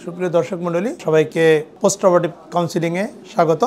সুপ্রিয় দর্শক মণ্ডলী সবাইকে পোস্ট অপারেটিভ কাউন্সিলিং এ স্বাগত।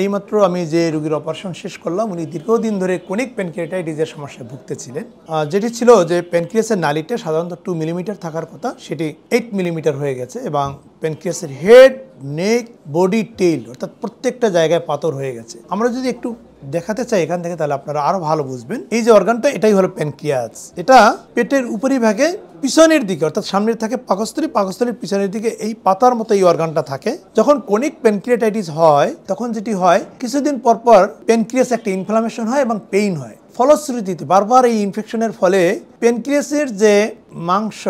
এইমাত্র আমি যে রোগীর অপারেশন শেষ করলাম, উনি দীর্ঘদিন ধরে ক্রনিক প্যানক্রিয়াটাইটিসের সমস্যায় ভুগতেছিলেন। যেটি ছিল যে প্যানক্রিয়াসের নালীটা সাধারণত 2 মিলিমিটার থাকার কথা, সেটি 8 মিলিমিটার হয়ে গেছে এবং প্যানক্রিয়াসের হেড, নেক, বডি, টেইল অর্থাৎ প্রত্যেকটা জায়গায় পাথর হয়ে গেছে। আমরা যদি একটু দেখাতে চাই এখান থেকে, তাহলে আপনারা আরো ভালো বুঝবেন। এই যে অর্গানটা, এটাই হলো প্যানক্রিয়াস। এটা পেটের উপরিভাগে পিছনের দিকে অর্থাৎ সামনের থাকে পাকস্থলী, পাকস্থলীর পিছনের দিকে এই পাতার মতো এই অর্গানটা থাকে। যখন ক্রনিক প্যানক্রিয়াটাইটিস হয় তখন যেটি হয়, কিছুদিন পর পর প্যানক্রিয়াস একটা ইনফ্লামেশন হয় এবং পেইন হয়। ফলশ্রুতিতে বারবার এই ইনফেকশনের ফলে প্যানক্রিয়াসের যে মাংস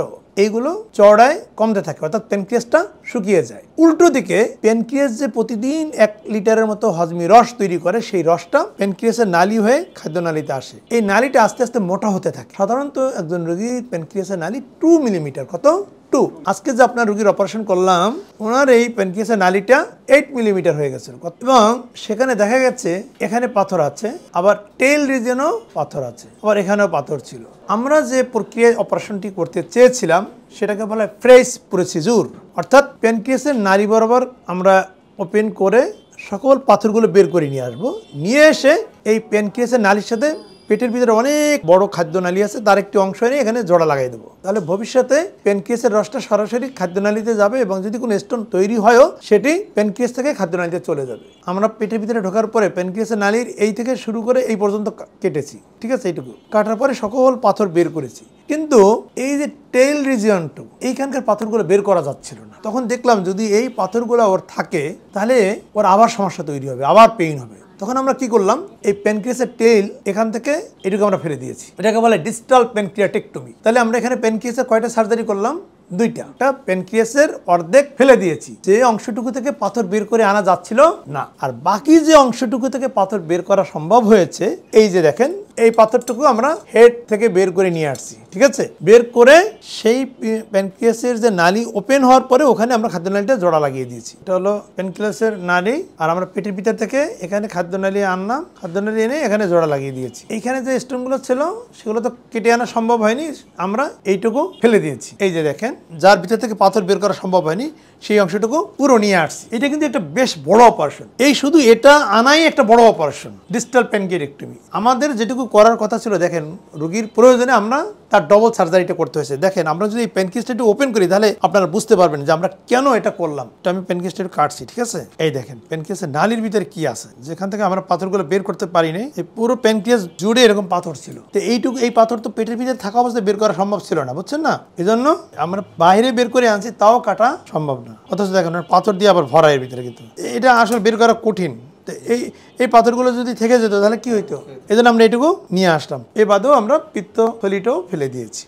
এইগুলো চওড়ায় কমতে থাকে, অর্থাৎ প্যানক্রিয়াসটা শুকিয়ে যায়। উল্টো দিকে প্যানক্রিয়াস যে প্রতিদিন 1 লিটারের মতো হজমি রস তৈরি করে, সেই রসটা প্যানক্রিয়াসের নালী হয়ে খাদ্যনালীতে আসে। এই নালীটা আস্তে আস্তে মোটা হতে থাকে। সাধারণত একজন রোগীর প্যানক্রিয়াসের নালী 2 মিলিমিটার, কত 2। আজকে যে আপনার রোগীর অপারেশন করলাম, ওনার এই প্যানক্রিয়াসের নালীটা 8 মিলিমিটার হয়ে গেছে এবং সেখানে দেখা গেছে এখানে পাথর আছে, আবার টেইল রিজনেও পাথর আছে, আবার এখানেও পাথর ছিল। আমরা যে প্রক্রিয়ায় অপারেশনটি করতে চেয়েছিলাম সেটাকে বলা হয় ফ্রেশ প্রসিডিউর, অর্থাৎ প্যানক্রিয়াসের নালী বরাবর আমরা ওপেন করে সকল পাথরগুলো বের করে নিয়ে আসবো। নিয়ে এসে এই প্যানক্রিয়াসের নালীর সাথে পেটের ভিতরে অনেক বড় খাদ্যনালী আছে, তার একটি অংশ নিয়ে এখানে জোড়া লাগাই দেবো। তাহলে ভবিষ্যতে প্যানক্রিয়াসের রসটা সরাসরি খাদ্যনালীতে যাবে এবং যদি কোনো স্টোন তৈরি হয়ও সেটি প্যানক্রিয়াস থেকে খাদ্যনালীতে চলে যাবে। আমরা পেটের ভিতরে ঢোকার পরে প্যানক্রিয়াসের নালীর এই থেকে শুরু করে এই পর্যন্ত কেটেছি, ঠিক আছে? এইটুকু কাটার পরে সকল পাথর বের করেছি, কিন্তু এই যে টেইল রিজিয়নটু, এইখানকার পাথরগুলো বের করা যাচ্ছিল না। তখন দেখলাম যদি এই পাথরগুলো ওর থাকে তাহলে ওর আবার সমস্যা তৈরি হবে, আবার পেইন হবে। তখন আমরা কি করলাম, এই প্যানক্রিয়াসের টেইল এখান থেকে এটুকু আমরা ফেলে দিয়েছি। এটাকে বলে ডিস্টাল প্যানক্রিয়াটেক্টমি। তাহলে আমরা এখানে প্যানক্রিয়াসের কয়টা সার্জারি করলাম? 2টা। একটা প্যানক্রিয়াসের অর্ধেক ফেলে দিয়েছি, যে অংশটুকু থেকে পাথর বের করে আনা যাচ্ছিল না, আর বাকি যে অংশটুকু থেকে পাথর বের করা সম্ভব হয়েছে, এই যে দেখেন এই পাথরটুকু আমরা হেড থেকে বের করে নিয়ে আসছি, ঠিক আছে? বের করে সেই প্যানক্রিয়াসের যে নালী ওপেন হওয়ার পরে ওখানে আমরা খাদ্যনালীটা জোড়া লাগিয়ে দিয়েছি। এটা হলো প্যানক্রিয়াসের নালী, আর আমরা পেটের ভিতর থেকে এখানে খাদ্যনালী আনলাম, খাদ্যনালী এনে এখানে জোড়া লাগিয়ে দিয়েছি। এইখানে যে স্টোনগুলো ছিল সেগুলো তো কেটে আনা সম্ভব হয়নি, আমরা এইটুকু ফেলে দিয়েছি। এই যে দেখেন, যার ভিতর থেকে পাথর বের করা সম্ভব হয়নি সেই অংশটুকু পুরো নিয়ে আসছি। এটা কিন্তু একটা বেশ বড় অপারেশন। এই শুধু এটা আনাই একটা বড় অপারেশন, ডিস্টাল প্যানক্রিয়াটেক্টমি। আমাদের যেটুকু করার কথা ছিল, দেখেন রোগীর প্রয়োজনে আমরা তার ডবল সার্জারিটা করতে হয়েছে। দেখেন আমরা যদি এই প্যানক্রিয়াসটা একটু ওপেন করি তাহলে আপনারা বুঝতে পারবেন যে আমরা কেন এটা করলাম। এটা আমি প্যানক্রিয়াসটা একটু কাটছি, ঠিক আছে? এই দেখেন প্যানক্রিয়াসের নালীর ভিতরে কি আছে, যেখান থেকে আমরা পাথরগুলো বের করতে পারি না। এই পুরো প্যানক্রিয়াস জুড়ে এরকম পাথর ছিল। তো এইটুকু, এই পাথর তো পেটের ভিতরে থাকা অবস্থায় বের করা সম্ভব ছিল না, বুঝছেন না? এই জন্য আমরা বাইরে বের করে আনছি, তাও কাটা সম্ভব না। অথচ দেখেন পাথর দিয়ে আবার ভরা এর ভিতরে, কিন্তু এটা আসলে বের করা কঠিন। এই পাথরগুলো যদি থেকে যেত তাহলে কি হইতো? এই জন্য আমরা এইটুকু নিয়ে আসলাম। এ বাদেও আমরা পিত্তথলিটাও ফেলে দিয়েছি।